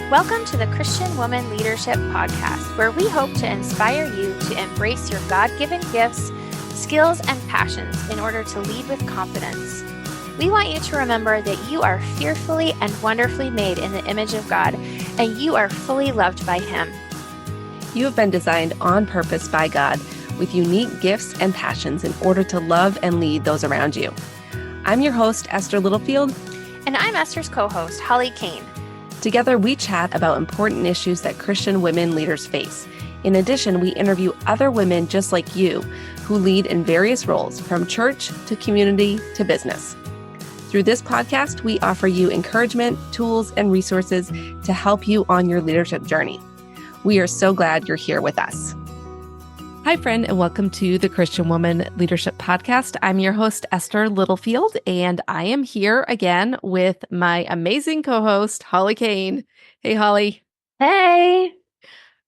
Welcome to the Christian Woman Leadership Podcast, where we hope to inspire you to embrace your God-given gifts, skills, and passions in order to lead with confidence. We want you to remember that you are fearfully and wonderfully made in the image of God, and you are fully loved by Him. You have been designed on purpose by God with unique gifts and passions in order to love and lead those around you. I'm your host, Esther Littlefield. And I'm Esther's co-host, Holly Kane. Together, we chat about important issues that Christian women leaders face. In addition, we interview other women just like you who lead in various roles, from church to community to business. Through this podcast, we offer you encouragement, tools, and resources to help you on your leadership journey. We are so glad you're here with us. Hi, friend, and welcome to the Christian Woman Leadership Podcast. I'm your host, Esther Littlefield, and I am here again with my amazing co-host, Holly Kane. Hey, Holly. Hey.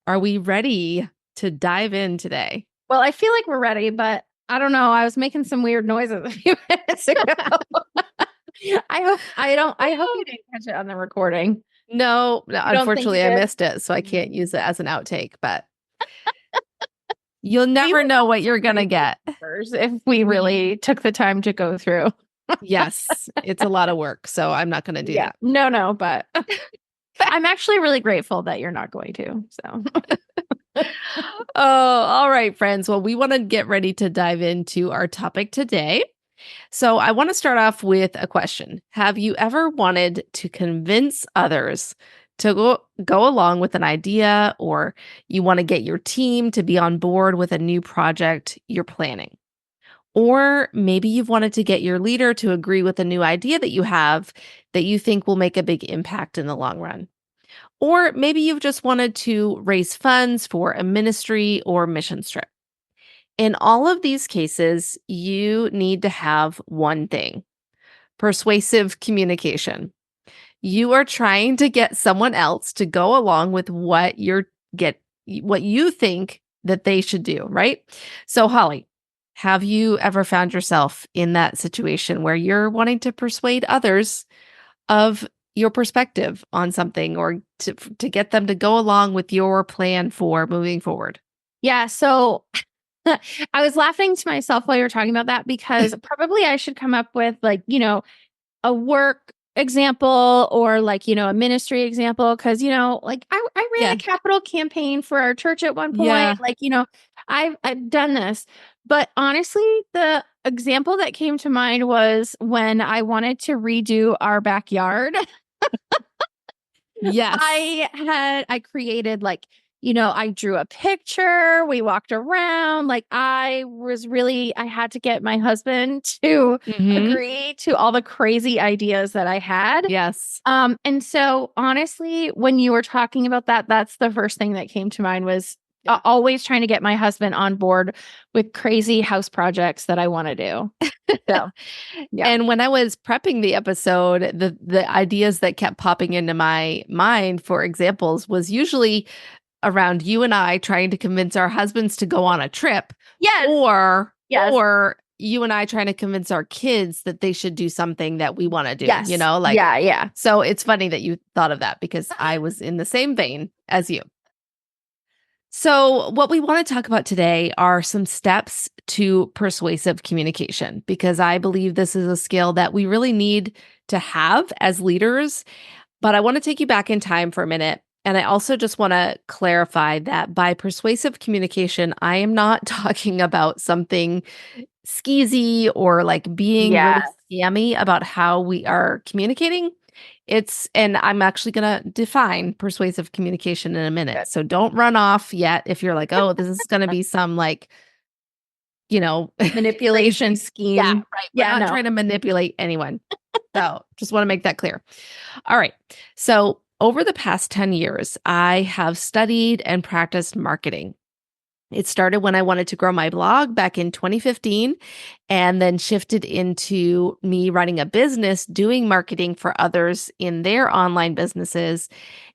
Are we ready to dive in today? Well, I feel like we're ready, but I don't know. I was making some weird noises a few minutes ago. I hope you didn't catch it on the recording. No, unfortunately, I missed it, so I can't use it as an outtake, but you'll never know what you're going to get if we really took the time to go through. Yes, it's a lot of work, so I'm not going to do that. No, but I'm actually really grateful that you're not going to. So, all right, friends. Well, we want to get ready to dive into our topic today. So I want to start off with a question. Have you ever wanted to convince others to go along with an idea, or you want to get your team to be on board with a new project you're planning? Or maybe you've wanted to get your leader to agree with a new idea that you have that you think will make a big impact in the long run. Or maybe you've just wanted to raise funds for a ministry or mission trip. In all of these cases, you need to have one thing: persuasive communication. You are trying to get someone else to go along with what you think that they should do, right? So, Holly, have you ever found yourself in that situation where you're wanting to persuade others of your perspective on something, or to get them to go along with your plan for moving forward? Yeah, so I was laughing to myself while you were talking about that, because probably I should come up with a work example or a ministry example. Cause I ran a capital campaign for our church at one point. Yeah. I've done this, but honestly, the example that came to mind was when I wanted to redo our backyard. Yes. I created I drew a picture, we walked around, I had to get my husband to agree to all the crazy ideas that I had. Yes. And so honestly, when you were talking about that, that's the first thing that came to mind was always trying to get my husband on board with crazy house projects that I want to do. So, yeah. And when I was prepping the episode, the ideas that kept popping into my mind for examples was usually around you and I trying to convince our husbands to go on a trip. Yes. Or you and I trying to convince our kids that they should do something that we want to do. Yes. Yeah. So it's funny that you thought of that, because I was in the same vein as you. So what we want to talk about today are some steps to persuasive communication, because I believe this is a skill that we really need to have as leaders. But I want to take you back in time for a minute. And I also just want to clarify that by persuasive communication, I am not talking about something skeezy or being really scammy about how we are communicating. And I'm actually going to define persuasive communication in a minute. Good. So don't run off yet if you're like, oh, this is going to be some manipulation scheme. Yeah, right. We're not trying to manipulate anyone. So just want to make that clear. All right. So over the past 10 years, I have studied and practiced marketing. It started when I wanted to grow my blog back in 2015, and then shifted into me running a business, doing marketing for others in their online businesses,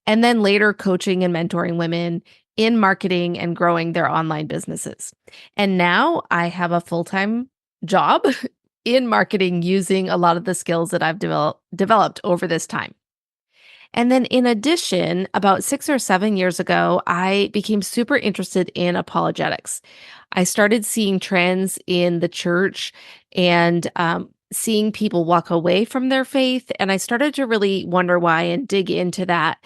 and then later coaching and mentoring women in marketing and growing their online businesses. And now I have a full-time job in marketing using a lot of the skills that I've developed over this time. And then in addition, about 6 or 7 years ago, I became super interested in apologetics. I started seeing trends in the church and seeing people walk away from their faith. And I started to really wonder why and dig into that.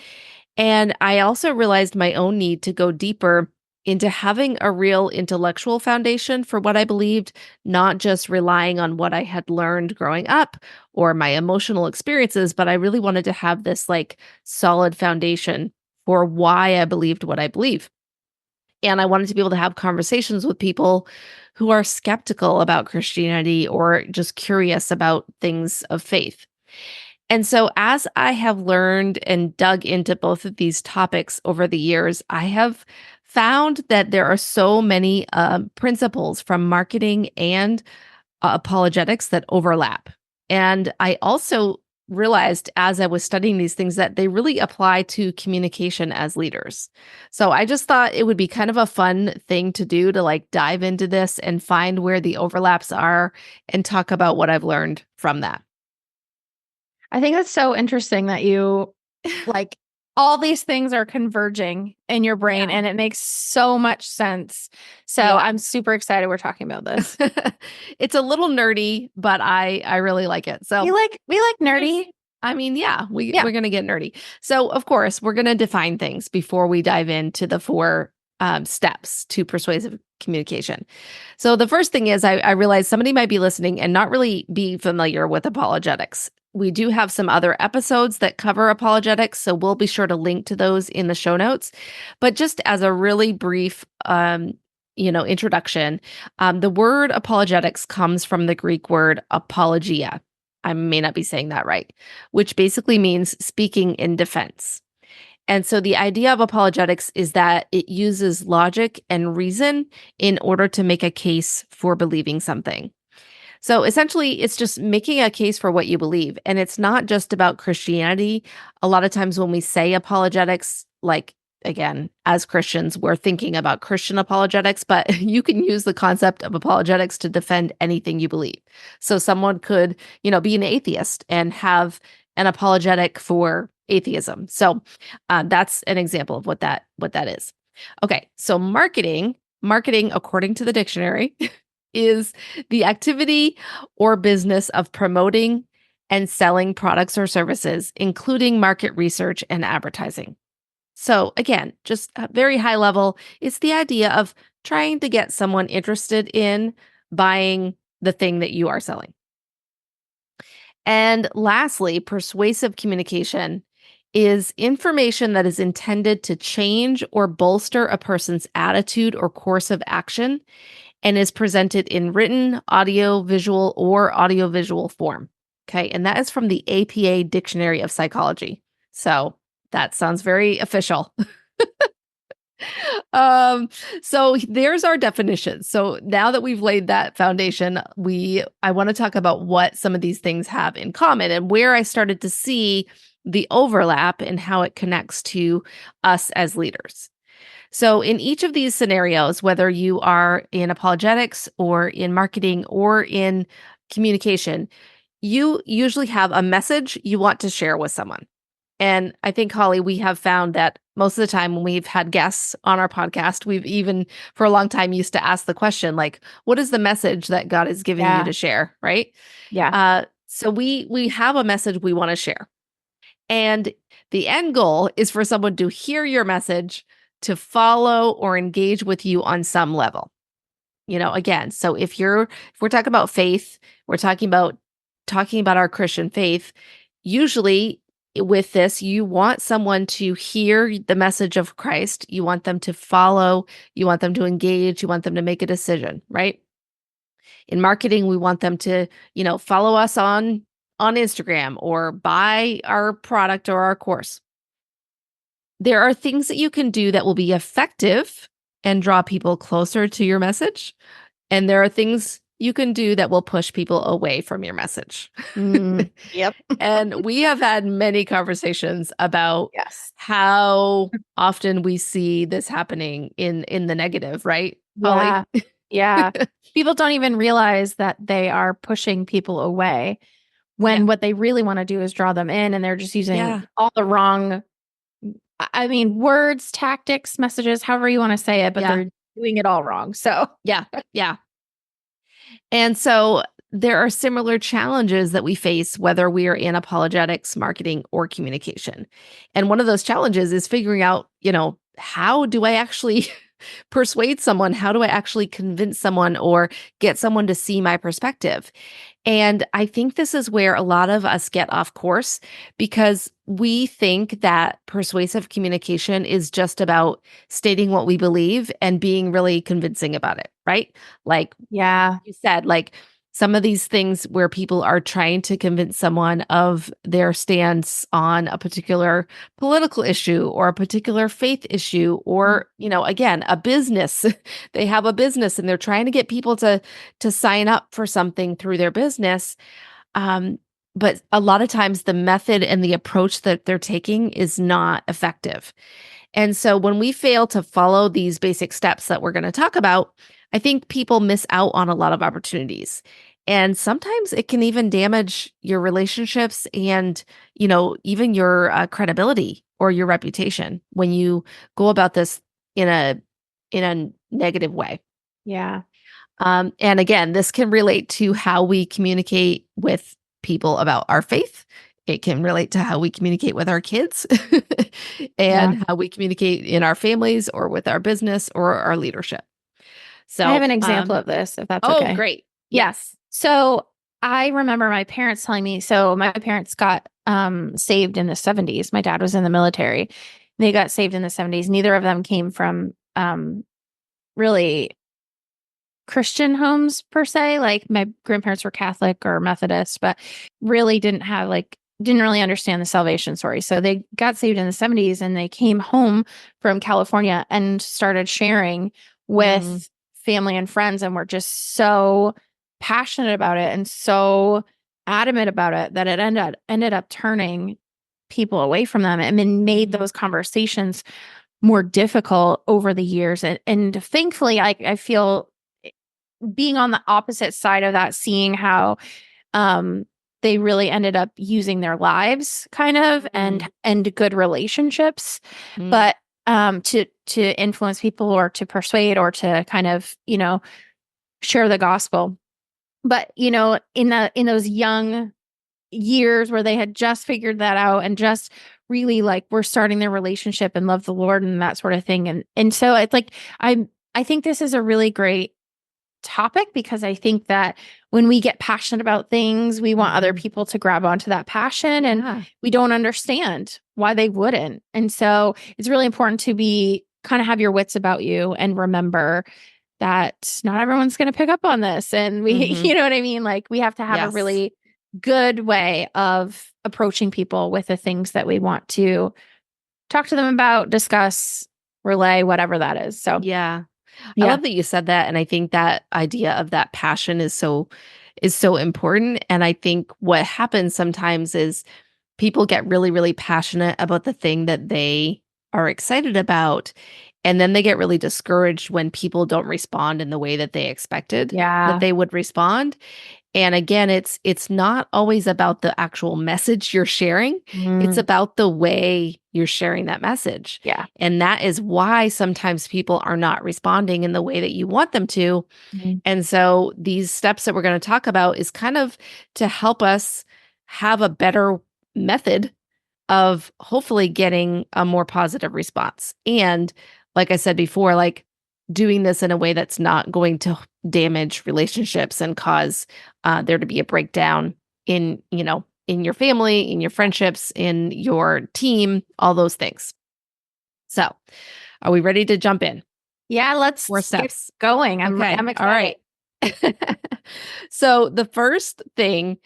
And I also realized my own need to go deeper into having a real intellectual foundation for what I believed, not just relying on what I had learned growing up or my emotional experiences, but I really wanted to have this like solid foundation for why I believed what I believe. And I wanted to be able to have conversations with people who are skeptical about Christianity or just curious about things of faith. And so, as I have learned and dug into both of these topics over the years, I have found that there are so many principles from marketing and apologetics that overlap. And I also realized as I was studying these things that they really apply to communication as leaders. So I just thought it would be kind of a fun thing to do to like dive into this and find where the overlaps are and talk about what I've learned from that. I think that's so interesting that you like all these things are converging in your brain and it makes so much sense. So I'm super excited we're talking about this. It's a little nerdy, but I really like it. So we like nerdy. I mean, we're going to get nerdy. So of course, we're going to define things before we dive into the 4 steps to persuasive communication. So the first thing is I realized somebody might be listening and not really be familiar with apologetics. We do have some other episodes that cover apologetics, so we'll be sure to link to those in the show notes. But just as a really brief introduction, the word apologetics comes from the Greek word apologia. I may not be saying that right, which basically means speaking in defense. And so the idea of apologetics is that it uses logic and reason in order to make a case for believing something. So essentially, it's just making a case for what you believe. And it's not just about Christianity. A lot of times when we say apologetics, like, again, as Christians, we're thinking about Christian apologetics, but you can use the concept of apologetics to defend anything you believe. So someone could, be an atheist and have an apologetic for atheism. So that's an example of what that is. Okay, so marketing, according to the dictionary, is the activity or business of promoting and selling products or services, including market research and advertising. So again, just a very high level, it's the idea of trying to get someone interested in buying the thing that you are selling. And lastly, persuasive communication is information that is intended to change or bolster a person's attitude or course of action and is presented in written, audio, visual, or audiovisual form. Okay. And that is from the APA Dictionary of Psychology. So that sounds very official. So there's our definition. So now that we've laid that foundation, I want to talk about what some of these things have in common and where I started to see the overlap and how it connects to us as leaders. So in each of these scenarios, whether you are in apologetics or in marketing or in communication, you usually have a message you want to share with someone. And I think, Holly, we have found that most of the time when we've had guests on our podcast, we've even for a long time used to ask the question, like, what is the message that God is giving you to share? Right. Yeah. So we have a message we want to share. And the end goal is for someone to hear your message, to follow or engage with you on some level. Again, so if we're talking about faith, we're talking about our Christian faith, usually with this, you want someone to hear the message of Christ. You want them to follow, you want them to engage, you want them to make a decision, right? In marketing, we want them to, follow us on Instagram or buy our product or our course. There are things that you can do that will be effective and draw people closer to your message. And there are things you can do that will push people away from your message. Yep. And we have had many conversations about how often we see this happening in the negative, right? Yeah. Holly? Yeah. People don't even realize that they are pushing people away when what they really want to do is draw them in, and they're just using all the wrong, words, tactics, messages, however you want to say it, but they're doing it all wrong. So yeah. And so there are similar challenges that we face, whether we are in apologetics, marketing, or communication. And one of those challenges is figuring out, how do I actually persuade someone? How do I actually convince someone or get someone to see my perspective? And I think this is where a lot of us get off course because we think that persuasive communication is just about stating what we believe and being really convincing about it, right? Like you said, like some of these things where people are trying to convince someone of their stance on a particular political issue or a particular faith issue, or, again, a business. They have a business and they're trying to get people to sign up for something through their business. But a lot of times the method and the approach that they're taking is not effective. And so when we fail to follow these basic steps that we're going to talk about, I think people miss out on a lot of opportunities. And sometimes it can even damage your relationships and, even your credibility or your reputation when you go about this in a negative way. Yeah. And again, this can relate to how we communicate with people about our faith. It can relate to how we communicate with our kids and how we communicate in our families or with our business or our leadership. So I have an example of this, if that's okay. Oh, great. Yes. So I remember my parents telling me, so my parents got saved in the 70s. My dad was in the military. They got saved in the 70s. Neither of them came from really Christian homes per se. Like my grandparents were Catholic or Methodist, but really didn't really understand the salvation story. So they got saved in the 70s and they came home from California and started sharing with family and friends, and were just so passionate about it and so adamant about it that it ended up turning people away from them and made those conversations more difficult over the years. And thankfully, I feel being on the opposite side of that, seeing how they really ended up using their lives kind of and good relationships, but to influence people or to persuade or to kind of, share the gospel. But, in those young years where they had just figured that out and just really were starting their relationship and love the Lord and that sort of thing. And so it's like, I think this is a really great topic because I think that when we get passionate about things, we want other people to grab onto that passion, and we don't understand why they wouldn't. And so it's really important to kind of have your wits about you and remember that not everyone's going to pick up on this. And we, you know what I mean? Like we have to have a really good way of approaching people with the things that we want to talk to them about, discuss, relay, whatever that is. So I love that you said that. And I think that idea of that passion is so important. And I think what happens sometimes is people get really, really passionate about the thing that they are excited about. And then they get really discouraged when people don't respond in the way that they expected that they would respond. And again, it's not always about the actual message you're sharing. It's about the way you're sharing that message. Yeah. And that is why sometimes people are not responding in the way that you want them to. And so these steps that we're going to talk about is kind of to help us have a better method of hopefully getting a more positive response. And like I said before, doing this in a way that's not going to damage relationships and cause there to be a breakdown in your family, in your friendships, in your team, all those things. So are we ready to jump in? Yeah, let's get going. I'm excited. All right. So the first thing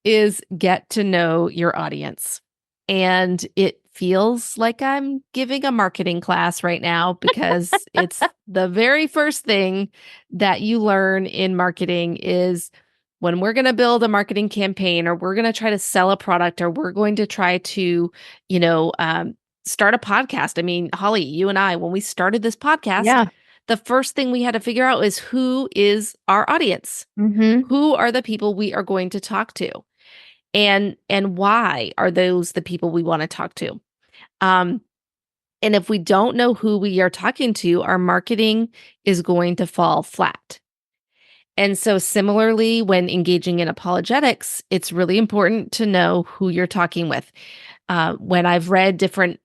is get to know your audience. And it feels like I'm giving a marketing class right now because it's the very first thing that you learn in marketing is when we're going to build a marketing campaign or we're going to try to sell a product or we're going to try to, start a podcast. I mean, Holly, you and I, when we started this podcast, the first thing we had to figure out is who is our audience? Who are the people we are going to talk to? and why are those the people we want to talk to? And if we don't know who we are talking to, our marketing is going to fall flat. And so similarly, when engaging in apologetics, it's really important to know who you're talking with. When I've read different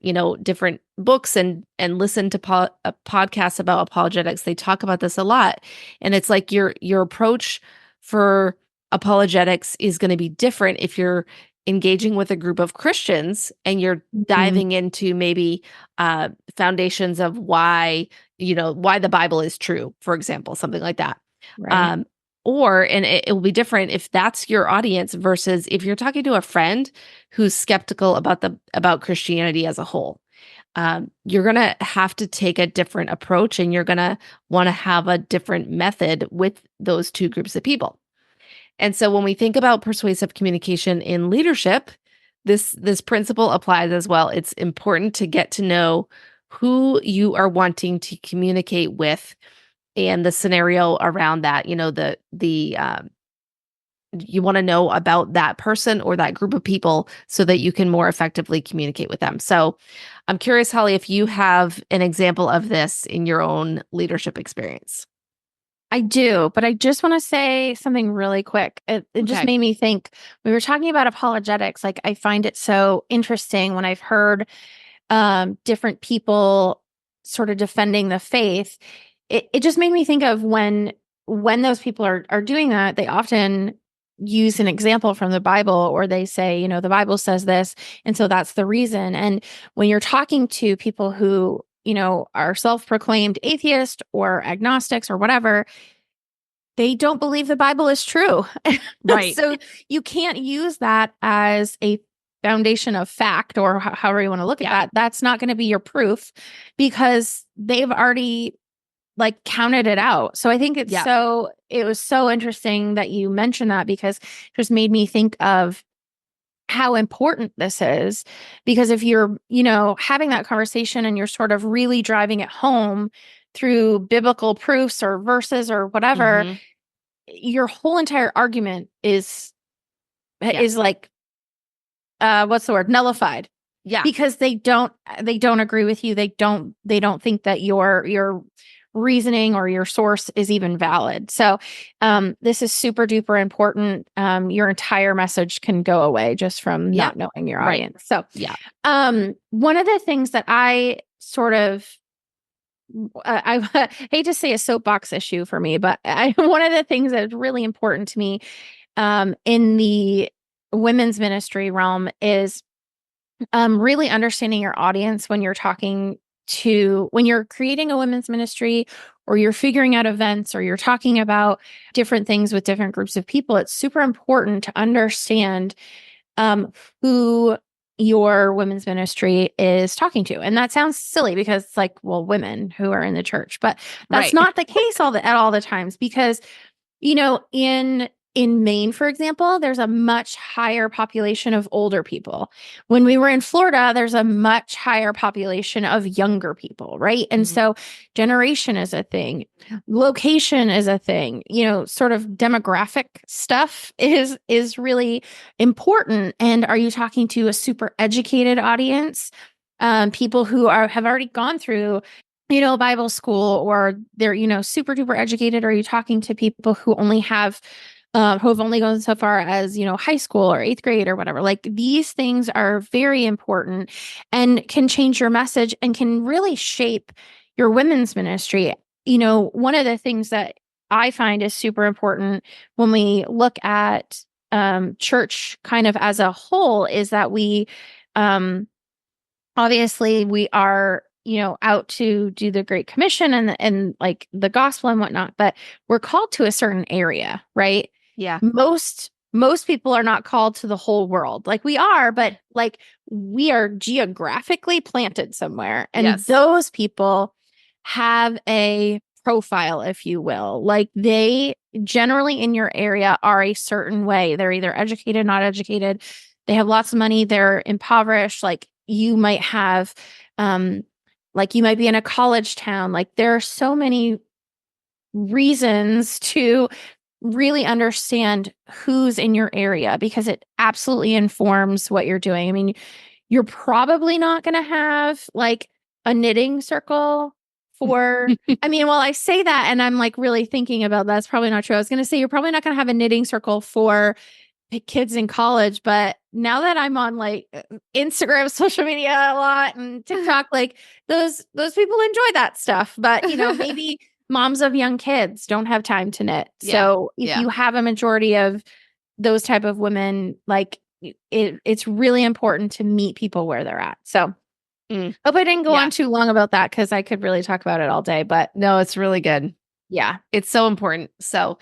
books and listened to podcasts about apologetics, they talk about this a lot. And it's like your approach for apologetics is going to be different if you're engaging with a group of Christians and you're diving into maybe foundations of why the Bible is true, for example, something like that. Right. And it will be different if that's your audience versus if you're talking to a friend who's skeptical about Christianity as a whole. You're going to have to take a different approach, and you're going to want to have a different method with those two groups of people. And so when we think about persuasive communication in leadership, this principle applies as well. It's important to get to know who you are wanting to communicate with and the scenario around that. You want to know about that person or that group of people so that you can more effectively communicate with them. So I'm curious, Holly, if you have an example of this in your own leadership experience. I do, but I just want to say something really quick. It just made me think, we were talking about apologetics. Like, I find it so interesting when I've heard different people sort of defending the faith. It just made me think of when those people are doing that, they often use an example from the Bible, or they say, the Bible says this, and so that's the reason. And when you're talking to people who, are self-proclaimed atheist or agnostics or whatever, they don't believe the Bible is true. Right. So you can't use that as a foundation of fact, or however you want to look at that. That's not going to be your proof, because they've already counted it out. So I think it was so interesting that you mentioned that, because it just made me think of how important this is. Because if you're, having that conversation and you're sort of really driving it home through biblical proofs or verses or whatever, your whole entire argument is what's the word? Nullified. Yeah. Because they don't agree with you. They don't think that your reasoning or your source is even valid. So this is super duper important. Your entire message can go away just from not knowing your audience. So one of the things that I sort of I hate to say a soapbox issue for me, but one of the things that is really important to me in the women's ministry realm is really understanding your audience when you're when you're creating a women's ministry, or you're figuring out events, or you're talking about different things with different groups of people. It's super important to understand who your women's ministry is talking to. And that sounds silly, because it's like, well, women who are in the church, but that's not the case at all the times, because, in Maine, for example, there's a much higher population of older people. When we were in Florida, there's a much higher population of younger people, right? And so generation is a thing. Location is a thing. Sort of demographic stuff is really important. And are you talking to a super educated audience? People who have already gone through Bible school, or they're, super duper educated? Or are you talking to people who have only gone so far as, high school or 8th grade or whatever? Like, these things are very important and can change your message and can really shape your women's ministry. One of the things that I find is super important when we look at church kind of as a whole is that we, obviously we are, out to do the Great Commission and like the gospel and whatnot, but we're called to a certain area, right? Yeah. Most people are not called to the whole world. Like, we are, but like, we are geographically planted somewhere. And those people have a profile, if you will. Like, they generally in your area are a certain way. They're either educated, not educated. They have lots of money. They're impoverished. Like, you might have, you might be in a college town. Like, there are so many reasons to really understand who's in your area, because it absolutely informs what you're doing. I mean, you're probably not going to have like a knitting circle for, I mean, well, I say that and I'm like really thinking about that's probably not true. I was going to say you're probably not going to have a knitting circle for kids in college, but now that I'm on like Instagram, social media a lot and TikTok, like those people enjoy that stuff. But maybe moms of young kids don't have time to knit. So if you have a majority of those type of women, like it's really important to meet people where they're at. So hope I didn't go on too long about that, because I could really talk about it all day. But no, it's really good. Yeah, it's so important. So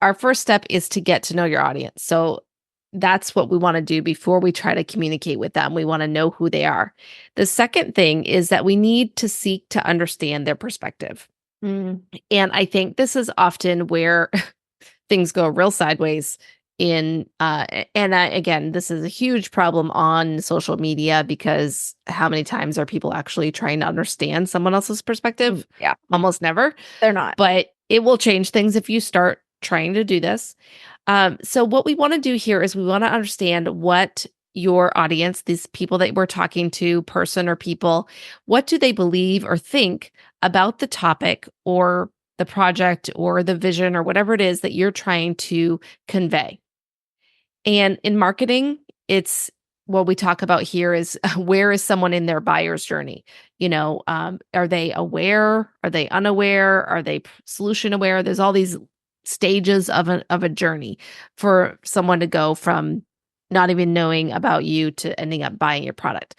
our first step is to get to know your audience. So that's what we want to do before we try to communicate with them. We want to know who they are. The second thing is that we need to seek to understand their perspective. And I think this is often where things go real sideways again, this is a huge problem on social media, because how many times are people actually trying to understand someone else's perspective? Yeah. Almost never. They're not. But it will change things if you start trying to do this. So what we want to do here is we want to understand what your audience, these people that we're talking to, person or people, what do they believe or think about the topic or the project or the vision or whatever it is that you're trying to convey. And in marketing, it's what we talk about here is where is someone in their buyer's journey? Are they aware? Are they unaware? Are they solution aware? There's all these stages of a journey for someone to go from not even knowing about you to ending up buying your product.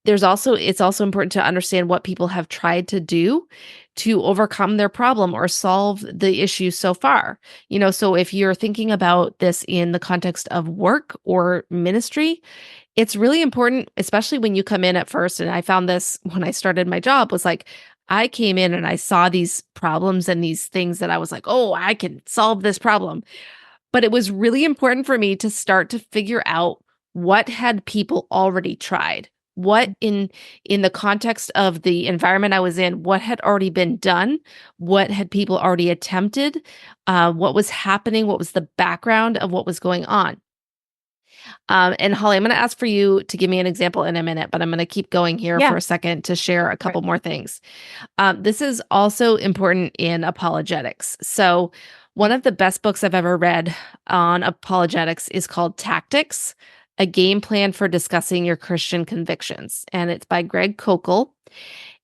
It's also important to understand what people have tried to do to overcome their problem or solve the issue so far. So if you're thinking about this in the context of work or ministry, it's really important, especially when you come in at first. And I found this when I started my job, was like, I came in and I saw these problems and these things that I was like, oh, I can solve this problem. But it was really important for me to start to figure out what had people already tried. What in the context of the environment I was in, what had already been done, what had people already attempted, what was happening, what was the background of what was going on. And Holly, I'm going to ask for you to give me an example in a minute, but I'm going to keep going here for a second to share a couple more things. This is also important in apologetics. So one of the best books I've ever read on apologetics is called Tactics: A Game Plan for Discussing Your Christian Convictions. And it's by Greg Koukl.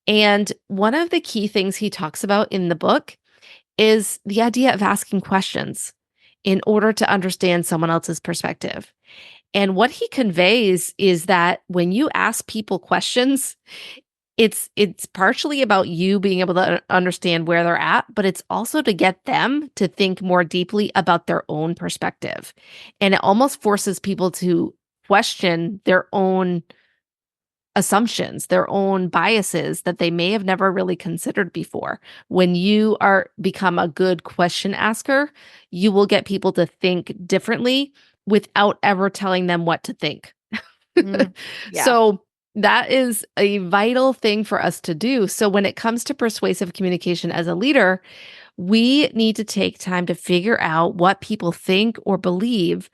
And one of the key things he talks about in the book is the idea of asking questions in order to understand someone else's perspective. And what he conveys is that when you ask people questions, it's partially about you being able to understand where they're at, but it's also to get them to think more deeply about their own perspective. And it almost forces people to question their own assumptions, their own biases that they may have never really considered before. When you become a good question asker, you will get people to think differently without ever telling them what to think. So that is a vital thing for us to do. So when it comes to persuasive communication as a leader, we need to take time to figure out what people think or believe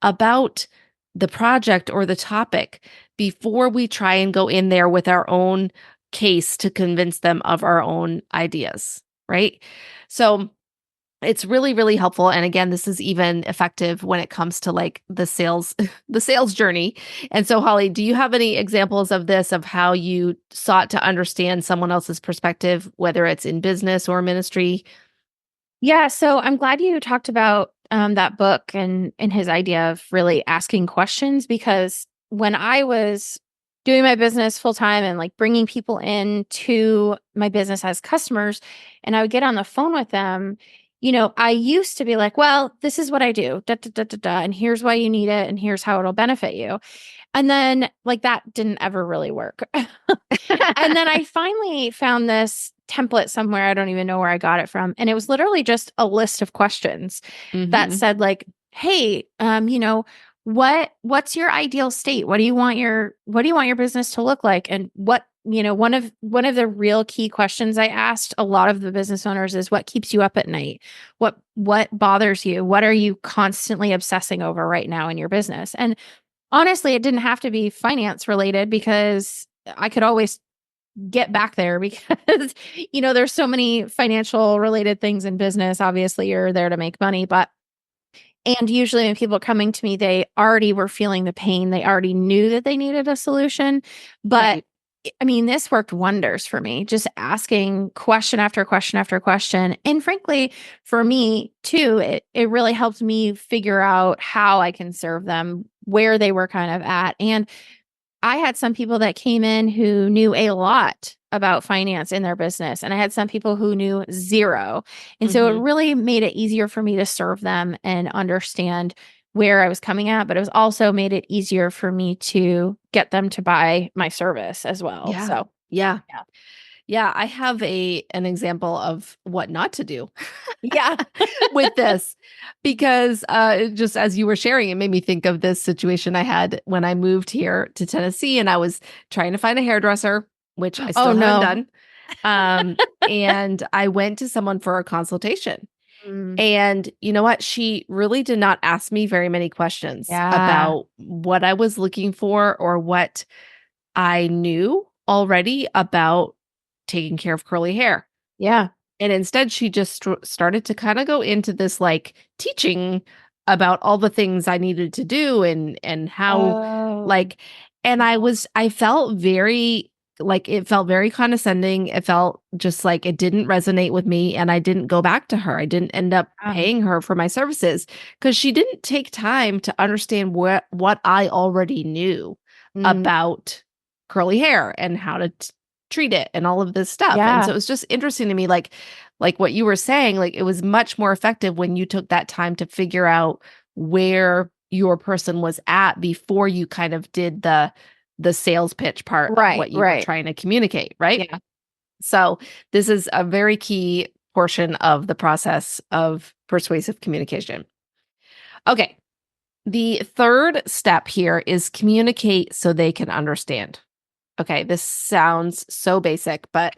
about the project or the topic before we try and go in there with our own case to convince them of our own ideas, right? So it's really, really helpful. And again, this is even effective when it comes to like the sales journey. And so, Holly, do you have any examples of this, of how you sought to understand someone else's perspective, whether it's in business or ministry? Yeah. So I'm glad you talked about that book and his idea of really asking questions, because when I was doing my business full time and like bringing people into my business as customers, and I would get on the phone with them, I used to be like, well, this is what I do, da, da, da, da, da, and here's why you need it, and here's how it'll benefit you. And then like that didn't ever really work. And then I finally found this template somewhere. I don't even know where I got it from. And it was literally just a list of questions that said like, hey, what's your ideal state? What do you want your business to look like? And what one of the real key questions I asked a lot of the business owners is, what keeps you up at night? What bothers you? What are you constantly obsessing over right now in your business? And honestly, it didn't have to be finance related, because I could always get back there, because there's so many financial related things in business. Obviously, you're there to make money, and usually when people are coming to me, they already were feeling the pain. They already knew that they needed a solution. But Right. I mean, this worked wonders for me, just asking question after question after question. And frankly, for me too, it really helped me figure out how I can serve them, where they were kind of at. And I had some people that came in who knew a lot about finance in their business, and I had some people who knew zero. And so it Mhm. really made it easier for me to serve them and understand where I was coming at, but it was also made it easier for me to get them to buy my service as well. Yeah. So, Yeah. yeah. Yeah, I have an example of what not to do Yeah. with this, because just as you were sharing, it made me think of this situation I had when I moved here to Tennessee, and I was trying to find a hairdresser, which I Oh still haven't no. done. And I went to someone for a consultation. Mm, And you know what? She really did not ask me very many questions yeah. about what I was looking for or what I knew already about taking care of curly hair. Yeah. And instead, she just started to kind of go into this like teaching about all the things I needed to do and how Oh. like and I felt very like it felt very condescending. It felt just like it didn't resonate with me, and I didn't go back to her. I didn't end up paying her for my services because she didn't take time to understand what I already knew Mm, about curly hair and how to treat it and all of this stuff. And so yeah. it was just interesting to me, like what you were saying, like it was much more effective when you took that time to figure out where your person was at before you kind of did the sales pitch part of Right. what you were Right. trying to communicate, right? Yeah. So this is a very key portion of the process of persuasive communication. Okay. The third step here is communicate so they can understand. Okay, this sounds so basic, but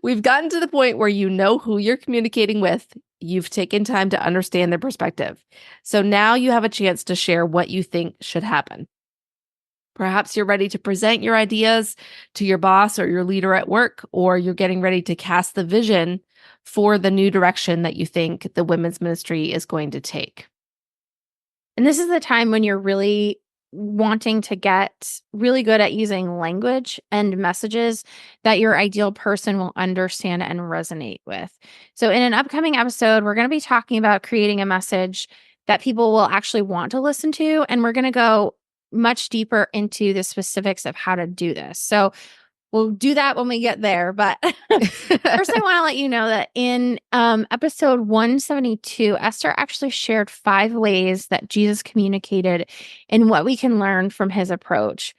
we've gotten to the point where you know who you're communicating with. You've taken time to understand their perspective. So now you have a chance to share what you think should happen. Perhaps you're ready to present your ideas to your boss or your leader at work, or you're getting ready to cast the vision for the new direction that you think the women's ministry is going to take. And this is the time when you're really wanting to get really good at using language and messages that your ideal person will understand and resonate with. So, in an upcoming episode, we're going to be talking about creating a message that people will actually want to listen to. And we're going to go much deeper into the specifics of how to do this. So, we'll do that when we get there. But first, I want to let you know that in episode 172, Esther actually shared 5 ways that Jesus communicated and what we can learn from his approach.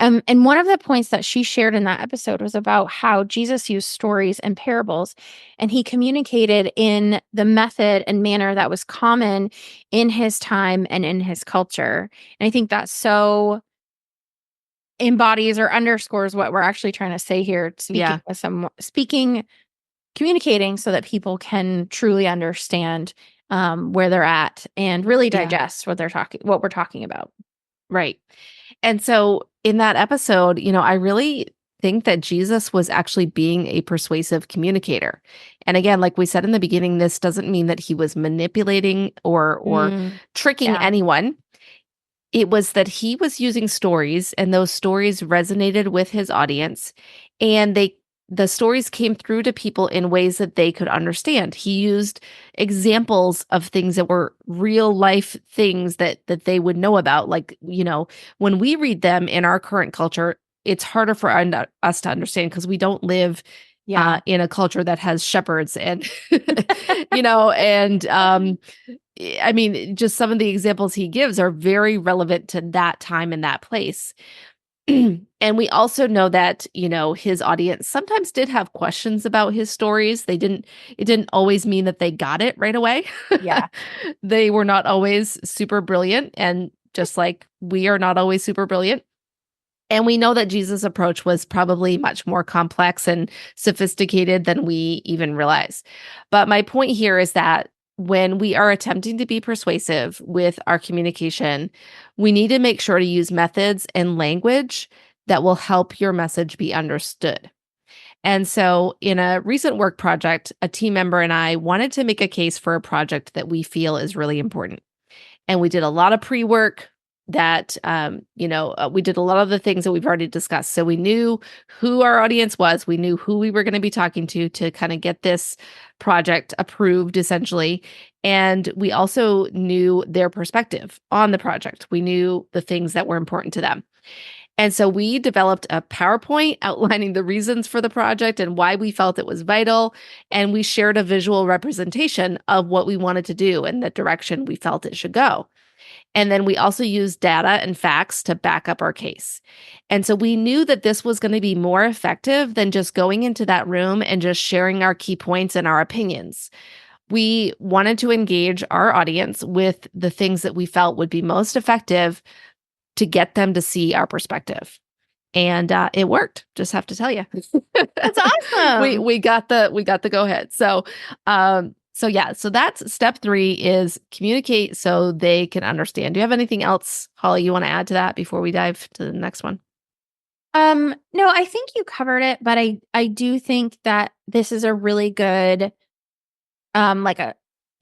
And one of the points that she shared in that episode was about how Jesus used stories and parables, and he communicated in the method and manner that was common in his time and in his culture. And I think that so embodies or underscores what we're actually trying to say here, Yeah. communicating so that people can truly understand where they're at and really Yeah. digest what we're talking about. Right. And so in that episode, I really think that Jesus was actually being a persuasive communicator. And again, like we said in the beginning, this doesn't mean that he was manipulating or Mm, tricking yeah. anyone. It was that he was using stories, and those stories resonated with his audience, and the stories came through to people in ways that they could understand. He used examples of things that were real life things that they would know about. Like, when we read them in our current culture, it's harder for us to understand because we don't live Yeah. in a culture that has shepherds and and I mean, just some of the examples he gives are very relevant to that time and that place. And we also know that, his audience sometimes did have questions about his stories. It didn't always mean that they got it right away. Yeah. They were not always super brilliant. And just like we are not always super brilliant. And we know that Jesus' approach was probably much more complex and sophisticated than we even realize. But my point here is that when we are attempting to be persuasive with our communication, we need to make sure to use methods and language that will help your message be understood. And so, in a recent work project, a team member and I wanted to make a case for a project that we feel is really important. And we did a lot of pre-work that, we did a lot of the things that we've already discussed. So we knew who our audience was. We knew who we were going to be talking to kind of get this project approved, essentially. And we also knew their perspective on the project. We knew the things that were important to them. And so we developed a PowerPoint outlining the reasons for the project and why we felt it was vital. And we shared a visual representation of what we wanted to do and the direction we felt it should go. And then we also used data and facts to back up our case. And so we knew that this was going to be more effective than just going into that room and just sharing our key points and our opinions. We wanted to engage our audience with the things that we felt would be most effective to get them to see our perspective. And it worked, just have to tell you. That's awesome. We got the go ahead. So that's step 3 is communicate so they can understand. Do you have anything else, Holly, you want to add to that before we dive to the next one? No, I think you covered it, but I do think that this is a really good,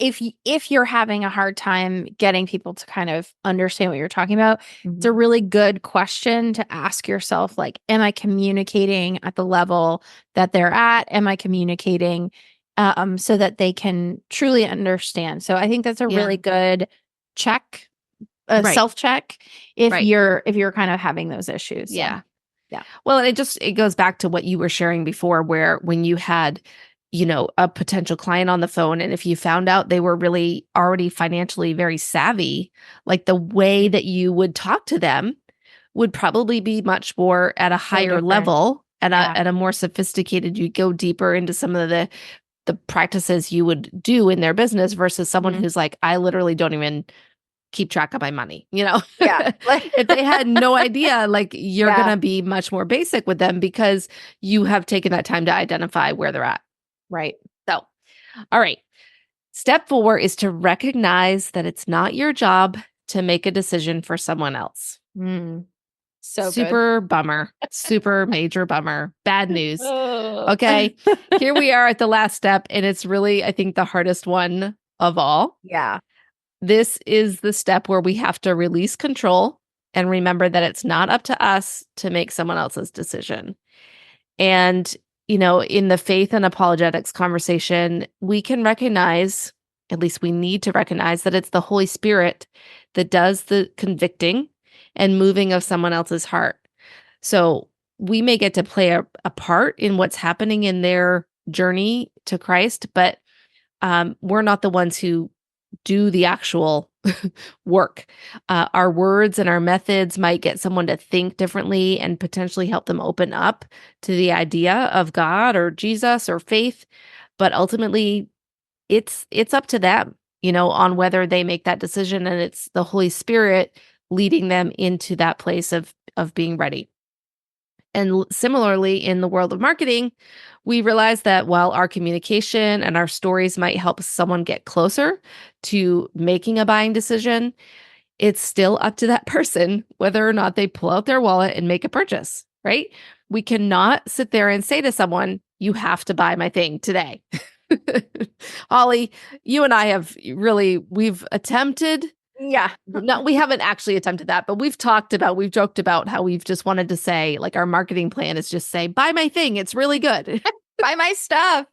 if you're having a hard time getting people to kind of understand what you're talking about, it's a really good question to ask yourself, like, am I communicating at the level that they're at? Am I communicating so that they can truly understand? So I think that's a really good check, self-check if you're kind of having those issues. So, yeah. Yeah. Well, and it goes back to what you were sharing before, where when you had a potential client on the phone, and if you found out they were really already financially very savvy, like the way that you would talk to them would probably be much more at a higher level, at a more sophisticated, you go deeper into some of the practices you would do in their business versus someone who's like, I literally don't even keep track of my money, Yeah. If they had no idea, like you're going to be much more basic with them because you have taken that time to identify where they're at. Right. So, all right. Step 4 is to recognize that it's not your job to make a decision for someone else. So super bummer, super major bummer, bad news. Okay. Here we are at the last step, and it's really, I think, the hardest one of all. Yeah. This is the step where we have to release control and remember that it's not up to us to make someone else's decision. And, in the faith and apologetics conversation, we can recognize, at least we need to recognize, that it's the Holy Spirit that does the convicting and moving of someone else's heart. So we may get to play a part in what's happening in their journey to Christ, but we're not the ones who do the actual work. Our words and our methods might get someone to think differently and potentially help them open up to the idea of God or Jesus or faith. But ultimately, it's up to them, on whether they make that decision. And it's the Holy Spirit leading them into that place of being ready. And similarly, in the world of marketing, we realize that while our communication and our stories might help someone get closer to making a buying decision, it's still up to that person whether or not they pull out their wallet and make a purchase, right? We cannot sit there and say to someone, you have to buy my thing today. Holly, you and I we've attempted. Yeah. No, we haven't actually attempted that, but we've joked about how we've just wanted to say, like, our marketing plan is just say, buy my thing. It's really good. Buy my stuff.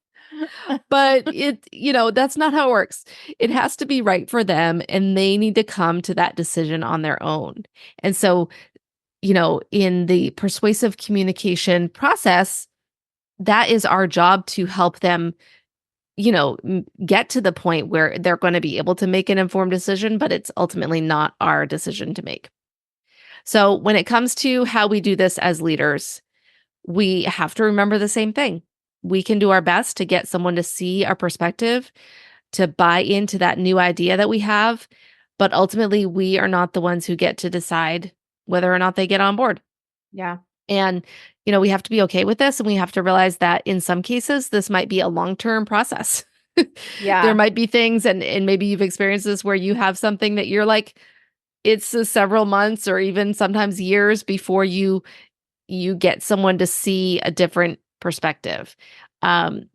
But that's not how it works. It has to be right for them, and they need to come to that decision on their own. And so, in the persuasive communication process, that is our job to help them get to the point where they're going to be able to make an informed decision, but it's ultimately not our decision to make. So when it comes to how we do this as leaders, we have to remember the same thing. We can do our best to get someone to see our perspective, to buy into that new idea that we have, but ultimately we are not the ones who get to decide whether or not they get on board. Yeah. And, we have to be okay with this. And we have to realize that in some cases, this might be a long-term process. Yeah. There might be things, and maybe you've experienced this where you have something that you're like, it's several months or even sometimes years before you get someone to see a different perspective. And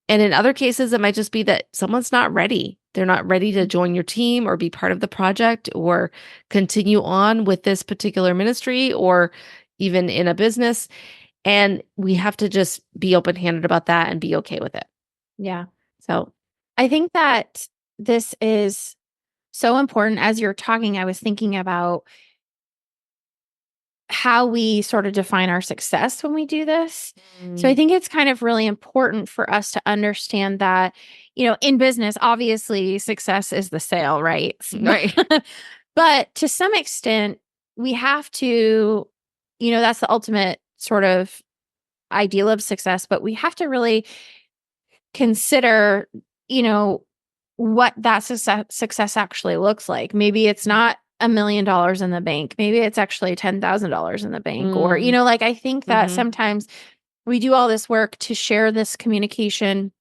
in other cases, it might just be that someone's not ready. They're not ready to join your team or be part of the project or continue on with this particular ministry or even in a business. And we have to just be open-handed about that and be okay with it. Yeah. So I think that this is so important. As you're talking, I was thinking about how we sort of define our success when we do this. So I think it's kind of really important for us to understand that, in business, obviously success is the sale, right? Right. But to some extent, we have to, that's the ultimate sort of ideal of success, but we have to really consider, what that success actually looks like. Maybe it's not $1 million in the bank. Maybe it's actually $10,000 in the bank. Or, I think that sometimes we do all this work to share this communication,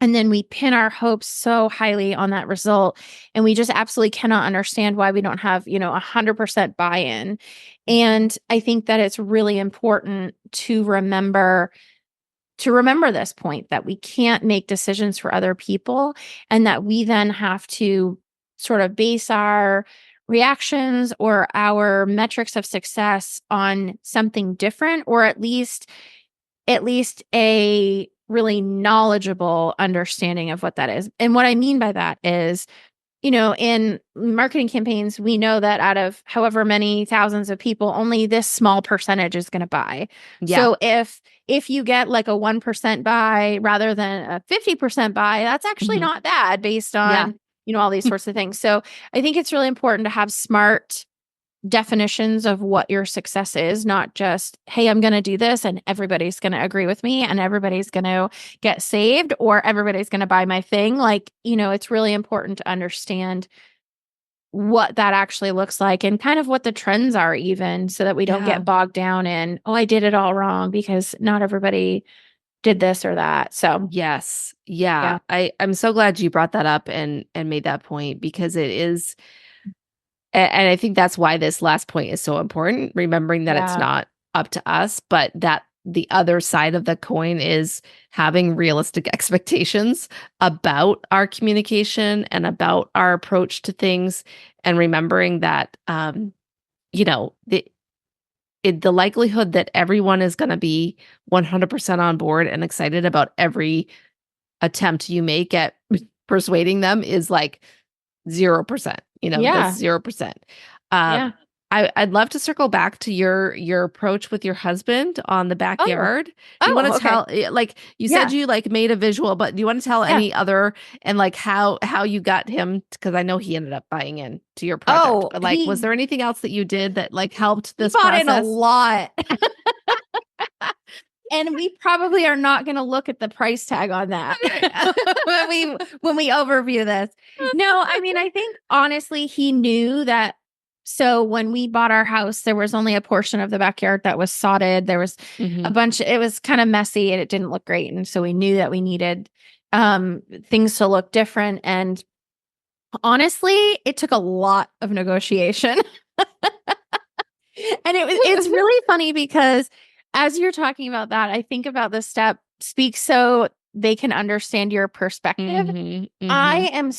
and then we pin our hopes so highly on that result. And we just absolutely cannot understand why we don't have, 100% buy-in. And I think that it's really important to remember this point, that we can't make decisions for other people, and that we then have to sort of base our reactions or our metrics of success on something different, or at least a really knowledgeable understanding of what that is. And what I mean by that is, in marketing campaigns, we know that out of however many thousands of people, only this small percentage is going to buy. Yeah. So if you get like a 1% buy rather than a 50% buy, that's actually not bad based on, all these sorts of things. So I think it's really important to have smart definitions of what your success is, not just, hey, I'm going to do this and everybody's going to agree with me and everybody's going to get saved or everybody's going to buy my thing. Like, it's really important to understand what that actually looks like and kind of what the trends are, even, so that we don't get bogged down in, oh, I did it all wrong because not everybody did this or that. So yes. Yeah. I'm so glad you brought that up and made that point, because it is. And I think that's why this last point is so important, remembering that it's not up to us, but that the other side of the coin is having realistic expectations about our communication and about our approach to things, and remembering that, the likelihood that everyone is going to be 100% on board and excited about every attempt you make at persuading them is like 0%, that's 0%. I'd love to circle back to your approach with your husband on the backyard. Do you want to tell, like you said, you like made a visual, but do you want to tell any other, and like how you got him? Because I know he ended up buying in to your project, but like, was there anything else that you did that like helped this process? He bought in a lot. And we probably are not going to look at the price tag on that when we overview this. No, I mean, I think honestly, he knew that. So when we bought our house, there was only a portion of the backyard that was sodded. There was a bunch. It was kind of messy and it didn't look great. And so we knew that we needed things to look different. And honestly, it took a lot of negotiation. And it's really funny because as you're talking about that, I think about the step, speak so they can understand your perspective. I'm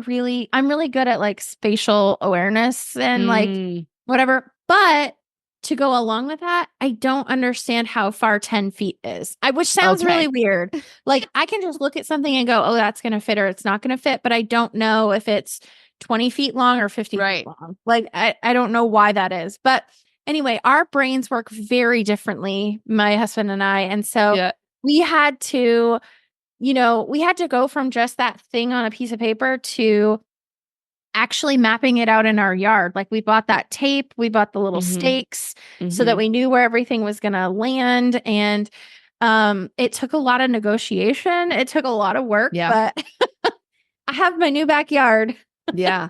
really good at like spatial awareness and like whatever. But to go along with that, I don't understand how far 10 feet is. Which sounds really weird. Like I can just look at something and go, oh, that's going to fit or it's not going to fit. But I don't know if it's 20 feet long or 50 feet long. Like I don't know why that is. But anyway, our brains work very differently, my husband and I. And so we had to go from just that thing on a piece of paper to actually mapping it out in our yard. Like we bought that tape, we bought the little stakes so that we knew where everything was going to land. And it took a lot of negotiation. It took a lot of work, but I have my new backyard. Yeah.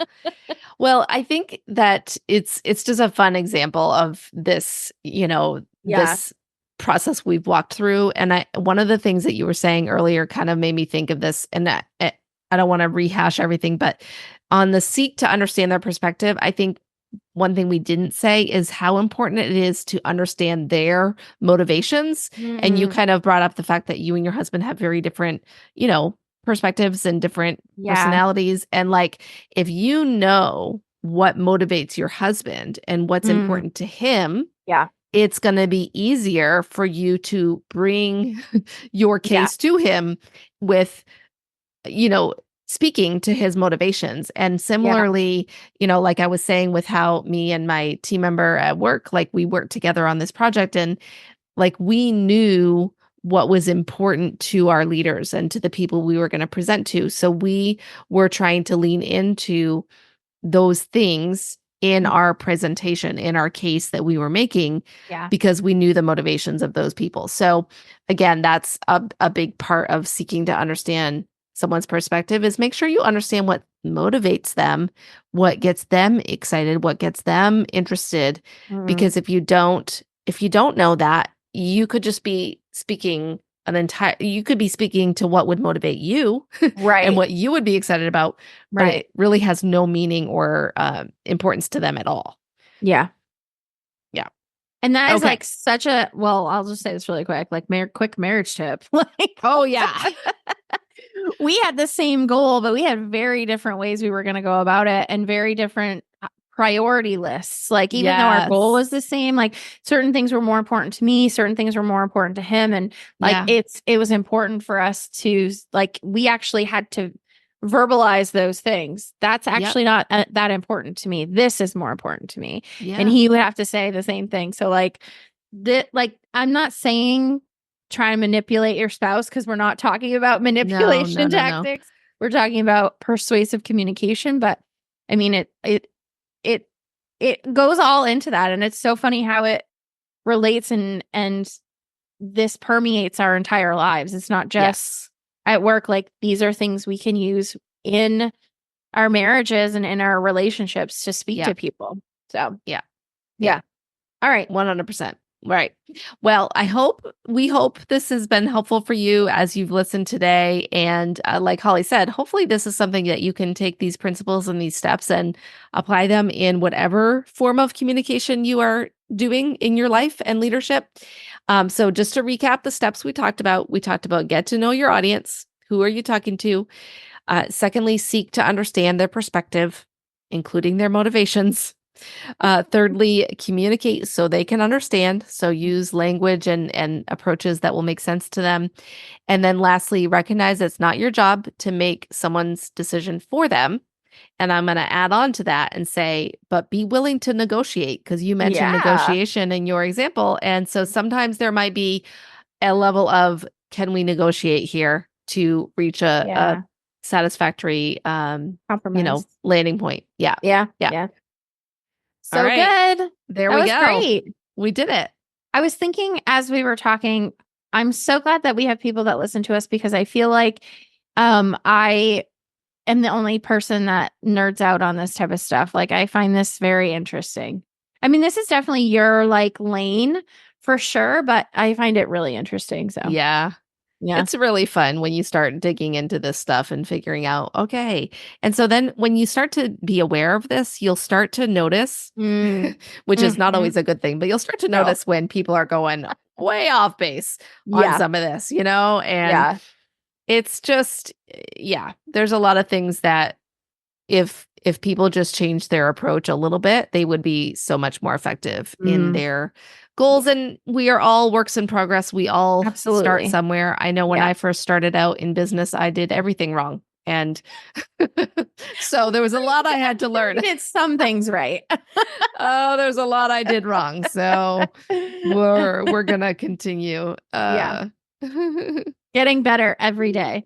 Well, I think that it's just a fun example of this, Yeah. this process we've walked through. And one of the things that you were saying earlier kind of made me think of this, and I don't want to rehash everything, but on the seek to understand their perspective, I think one thing we didn't say is how important it is to understand their motivations. And you Mm, kind of brought up the fact that you and your husband have very different, perspectives and different yeah. personalities. And like, if you know what motivates your husband and what's Mm, important to him, yeah. it's going to be easier for you to bring your Yeah. case to him with, you know, speaking to his motivations. And Yeah. similarly, like I was saying with how me and my team member at work, like we worked together on this project, and like we knew what was important to our leaders and to the people we were going to present to. So we were trying to lean into those things in Mm, our presentation, in our case that we were making, yeah. because we knew the motivations of those people. So again, that's a big part of seeking to understand someone's perspective, is make sure you understand what motivates them, what gets them excited, what gets them interested. Mm, Because if you don't know that, you could just be speaking you could be speaking to what would motivate you and right. what you would be excited about, but Right. it really has no meaning or importance to them at all. Yeah. Yeah. And that is Okay. like such a, well, I'll just say this really quick, like quick marriage tip. Like Oh yeah. we had the same goal, but we had very different ways we were going to go about it and very different priority lists. Like, even though our goal Yes. was the same, like certain things were more important to me, certain things were more important to him. And like, Yeah. it was important for us to, like, we actually had to verbalize those things. That's Yep. actually not that important to me. This is more important to me. And Yeah. he would have to say the same thing. So like, I'm not saying try and manipulate your spouse, because we're not talking about No, no, manipulation no, no. tactics. We're talking about persuasive communication. But I mean, it it goes all into that, and it's so funny how it relates, and this permeates our entire lives. It's not just Yes. at work. Like, these are things we can use in our marriages and in our relationships to speak to Yep. people. So Yeah. Yeah. yeah. All right. 100%. Right. Well, we hope this has been helpful for you as you've listened today. And like Holly said, hopefully this is something that you can take these principles and these steps and apply them in whatever form of communication you are doing in your life and leadership. So just to recap the steps we talked about get to know your audience. Who are you talking to? Secondly, seek to understand their perspective, including their motivations. Thirdly, communicate so they can understand. So use language and approaches that will make sense to them. And then lastly, recognize it's not your job to make someone's decision for them. And I'm going to add on to that and say, but be willing to negotiate, because you mentioned Yeah. negotiation in your example. And so sometimes there might be a level of, can we negotiate here to reach a Yeah. satisfactory, Compromise. landing point? Yeah. Yeah. Yeah. Yeah. All So right. good. There That we was go. great. We did it. I was thinking as we were talking, I'm so glad that we have people that listen to us, because I feel like I am the only person that nerds out on this type of stuff. Like, I find this very interesting. I mean, this is definitely your like lane for sure, but I find it really interesting. So Yeah. yeah. It's really fun when you start digging into this stuff and figuring out, okay. And so then when you start to be aware of this, you'll start to notice, Mm, which is not mhm. always a good thing, but you'll start to No. notice when people are going way off base on Yeah. some of this, and Yeah. it's just, yeah, there's a lot of things that if people just change their approach a little bit, they would be so much more effective in Mm, their goals. And we are all works in progress. We all start absolutely. somewhere. I know when Yeah. I first started out in business, I did everything wrong. And so there was a lot I had to learn. You did some things right. Oh, there's a lot I did wrong. So we're gonna continue. Yeah. Getting better every day.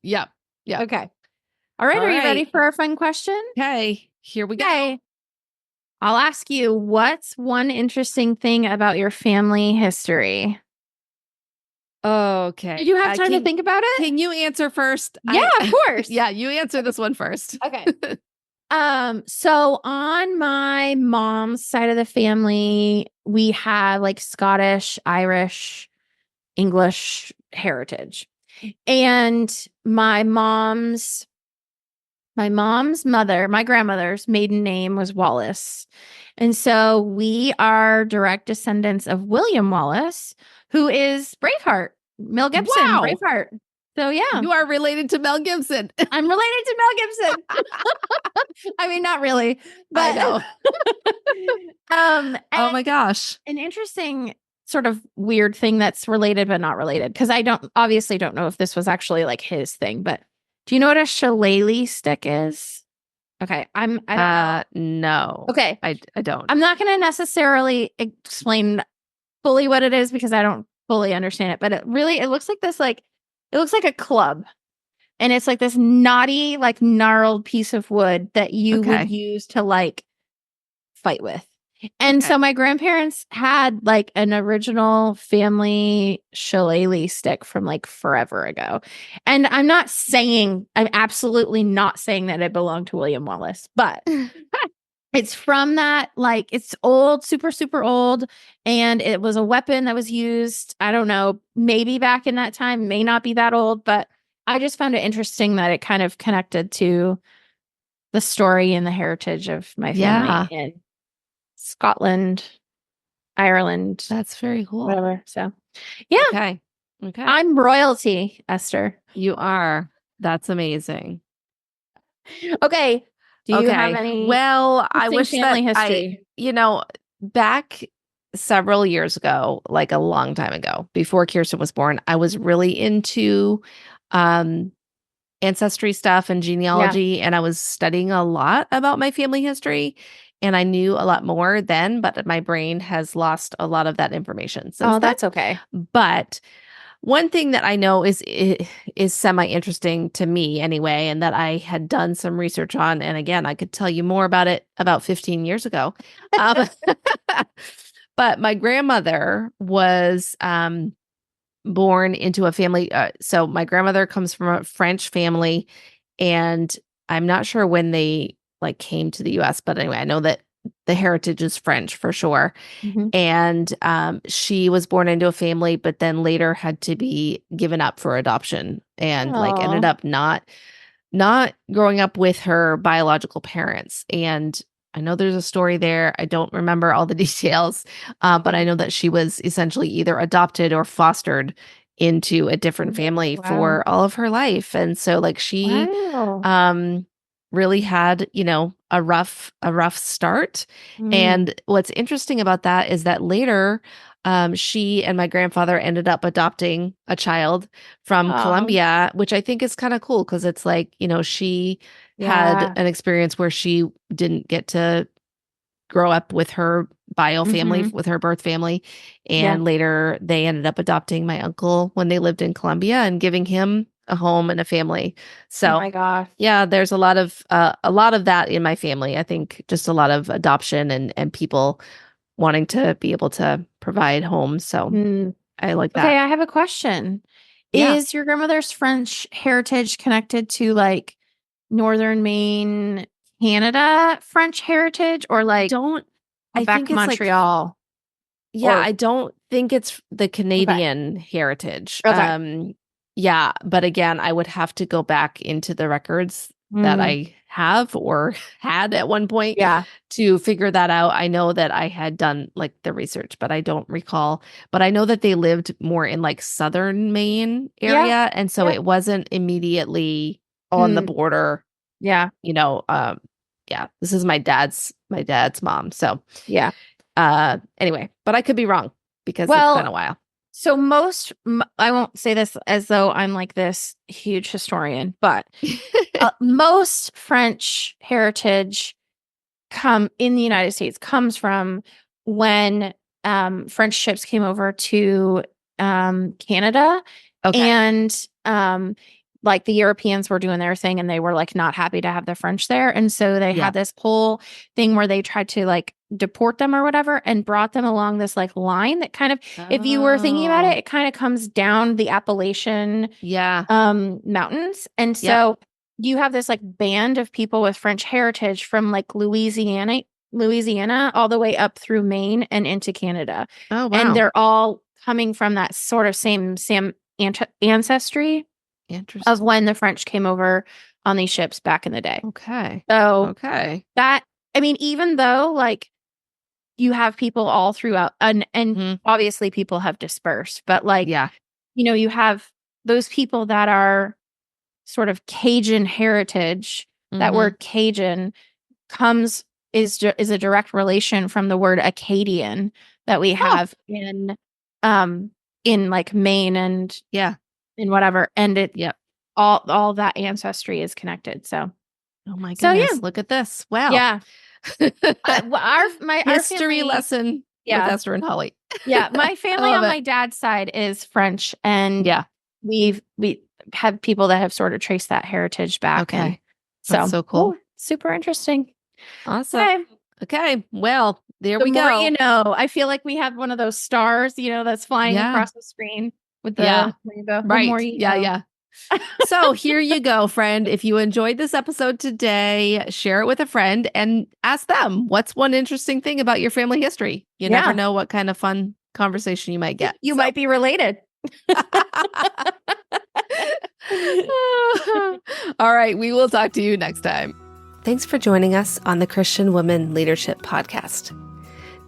Yep. Yep. Okay. All right. All Are you ready right. for our fun question? Okay, here we go. Okay. I'll ask you, what's one interesting thing about your family history? Okay. Did you have time to think about it? Can you answer first? Yeah, of course. Yeah, you answer this one first. Okay. So on my mom's side of the family, we have like Scottish, Irish, English heritage. And my mom's mother, my grandmother's maiden name was Wallace. And so we are direct descendants of William Wallace, who is Braveheart, Mel Gibson, Wow. Braveheart. So yeah, You are related to Mel Gibson. I'm related to Mel Gibson. I mean, not really, but I know. Oh my gosh. an interesting sort of weird thing that's related but not related, because I obviously don't know if this was actually like his thing, but do you know what a shillelagh stick is? Okay, I don't know. No. Okay, I don't. I'm not going to necessarily explain fully what it is because I don't fully understand it, but it looks like this, like it looks like a club, and it's like this knotty, like gnarled piece of wood that you would use to like fight with. And so my grandparents had like an original family shillelagh stick from like forever ago. And I'm absolutely not saying that it belonged to William Wallace, but it's from that, like it's old, super, super old. And it was a weapon that was used, I don't know, maybe back in that time, may not be that old, but I just found it interesting that it kind of connected to the story and the heritage of my family in Scotland, Ireland. That's very cool. Whatever. So, yeah. Okay. I'm royalty, Esther. You are. That's amazing. Okay. Do you have any? Well, I wish family that history? back several years ago, like a long time ago, before Kirsten was born, I was really into ancestry stuff and genealogy, and I was studying a lot about my family history, and I knew a lot more then, but my brain has lost a lot of that information since then. That's okay. But one thing that I know is semi-interesting to me anyway, and that I had done some research on, and again, I could tell you more about it about 15 years ago. But my grandmother was born into a family. So my grandmother comes from a French family, and I'm not sure when they like came to the US, but anyway, I know that the heritage is French for sure. Mm-hmm. And she was born into a family, but then later had to be given up for adoption, and like ended up not growing up with her biological parents. And I know there's a story there. I don't remember all the details, but I know that she was essentially either adopted or fostered into a different family for all of her life. And so like she really had, a rough start. And what's interesting about that is that later she and my grandfather ended up adopting a child from Colombia, which I think is kind of cool because it's like, she had an experience where she didn't get to grow up with her bio family, with her birth family. And later they ended up adopting my uncle when they lived in Colombia and giving him a home and a family. So, oh my gosh. Yeah, there's a lot of that in my family. I think just a lot of adoption and people wanting to be able to provide homes. So I like that. Okay, I have a question. Yeah. Is your grandmother's French heritage connected to like Northern Maine, Canada French heritage, or like I back think to it's Montreal? I don't think it's the Canadian heritage. Okay. Yeah, but again, I would have to go back into the records that I have or had at one point to figure that out. I know that I had done like the research, but I don't recall. But I know that they lived more in like southern Maine area, and so it wasn't immediately on the border. Yeah. This is my dad's mom. So anyway, but I could be wrong because it's been a while. So I won't say this as though I'm like this huge historian, but most French heritage in the United States comes from when French ships came over to Canada. And like the Europeans were doing their thing and they were like not happy to have the French there. And so they Yeah. had this whole thing where they tried to like deport them or whatever and brought them along this like line that kind of, if you were thinking about it, it kind of comes down the Appalachian Yeah. mountains. And so you have this like band of people with French heritage from like Louisiana all the way up through Maine and into Canada. Oh, wow. And they're all coming from that sort of same ancestry Interesting. of when the French came over on these ships back in the day. Okay. So Okay. that, I mean, even though like you have people all throughout and obviously people have dispersed, but like, Yeah. you know, you have those people that are sort of Cajun heritage. That word Cajun is a direct relation from the word Acadian that we have in like Maine and in whatever, and it all that ancestry is connected. So, oh my goodness, look at this! Wow, yeah, our history family, lesson with Esther and Holly. Yeah, my family on my dad's side is French, and we have people that have sort of traced that heritage back. Okay, and that's so cool. Super interesting. Awesome. Okay. Well, there we go. You know, I feel like we have one of those stars, you know, that's flying across the screen with the rainbow. Right. The more you know. Yeah. So here you go, friend. If you enjoyed this episode today, share it with a friend and ask them, what's one interesting thing about your family history? You never know what kind of fun conversation you might get. You might be related. All right. We will talk to you next time. Thanks for joining us on the Christian Women Leadership Podcast.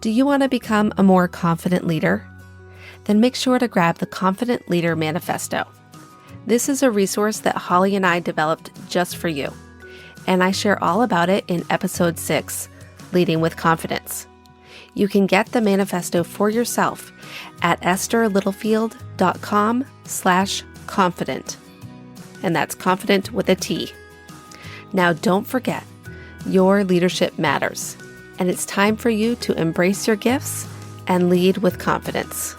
Do you want to become a more confident leader? Then make sure to grab the Confident Leader Manifesto. This is a resource that Holly and I developed just for you, and I share all about it in episode 6, Leading with Confidence. You can get the manifesto for yourself at estherlittlefield.com/confident. And that's confident with a T. Now, don't forget, your leadership matters, and it's time for you to embrace your gifts and lead with confidence.